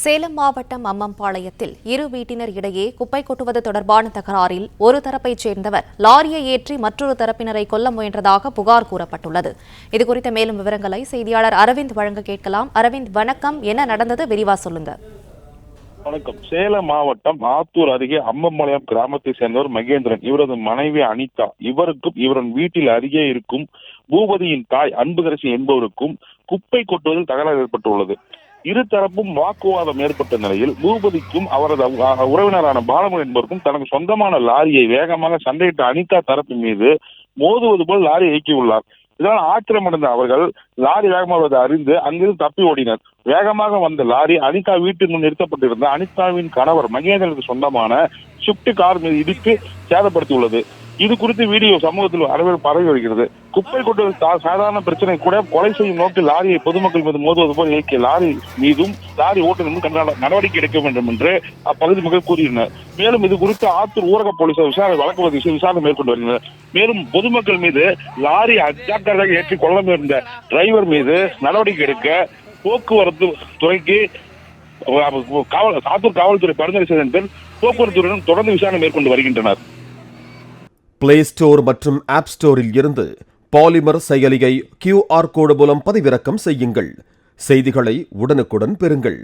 சேலம் மாவட்டம் அம்மம்பாளையத்தில் இரு வீட்டினர் இடையே குப்பை கொட்டுவது தொடர்பான தகராறில் ஒரு தரப்பைச் சேர்ந்தவர் லாரியை ஏற்றி மற்றொரு தரப்பினரை கொல்ல முயன்றதாக புகார் கூறப்பட்டுள்ளது. இதுகுறித்த மேலும் விவரங்களை செய்தியாளர் அரவிந்த் வழங்க கேட்கலாம். அரவிந்த், வணக்கம். என்ன நடந்தது, விரிவா சொல்லுங்க. வணக்கம். சேலம் மாவட்டம் ஆத்தூர் அருகே அம்மம்பாளையம் கிராமத்தை சேர்ந்தவர் மகேந்திரன். இவரது மனைவி அனிதா, இவருக்கும் இவரின் வீட்டில் அருகே இருக்கும் பூபதியின் தாய் அன்புகரசி என்பவருக்கும் குப்பை கொட்டுவதில் தகராறு ஏற்பட்டுள்ளது. இருதரப்பும் வாக்குவாதம் ஏற்பட்ட நிலையில் பூபதிக்கும் அவரது உறவினரான பாலமன் என்பவருக்கும் தனக்கு சொந்தமான லாரியை வேகமாக சண்டையிட்ட அனிதா தரப்பு மீது மோதுவது போல் லாரி இயக்கியுள்ளார். இதனால் ஆத்திரமடைந்த அவர்கள் லாரி வேகமாக அறிந்து அங்கிருந்து தப்பி ஓடினர். வேகமாக வந்த லாரி அனிதா வீட்டின் முன் நிறுத்தப்பட்டிருந்த அனிதாவின் கணவர் மகேந்திரனுக்கு சொந்தமான ஷிப்ட் கார் மீது இடித்து சேதப்படுத்தியுள்ளது. இது குறித்து வீடியோ சமூகத்தில் பரவி வருகிறது. குப்பை கொட்டுவது சாதாரண பிரச்சனை கூட கொலை செய்யும் நோக்கில் லாரியை பொதுமக்கள் மீது மோதுவது போல் இயக்கிய லாரி மீதும் லாரி ஓட்டுநரும் நடவடிக்கை எடுக்க வேண்டும் என்று அப்பகுதி மக்கள் கூறியுள்ளனர். மேலும் இது குறித்து ஆத்தூர் ஊரக போலீசார் வழக்கு பதிவு விசாரணை மேற்கொண்டு வருகின்றனர். மேலும் பொதுமக்கள் மீது லாரி அஜாக்கிரதையாக ஏற்றி கொள்ள இருந்த டிரைவர் மீது நடவடிக்கை எடுக்க போக்குவரத்து துறைக்கு ஆத்தூர் காவல்துறை பரிந்துரை செய்ததன் பேர் போக்குவரத்து துறையினர் தொடர்ந்து விசாரணை மேற்கொண்டு வருகின்றனர். பிளே ஸ்டோர் மற்றும் ஆப் ஸ்டோரில் இருந்து பாலிமர் செயலியை QR கோடு மூலம் பதிவிறக்கம் செய்யுங்கள். செய்திகளை உடனுக்குடன் பெறுங்கள்.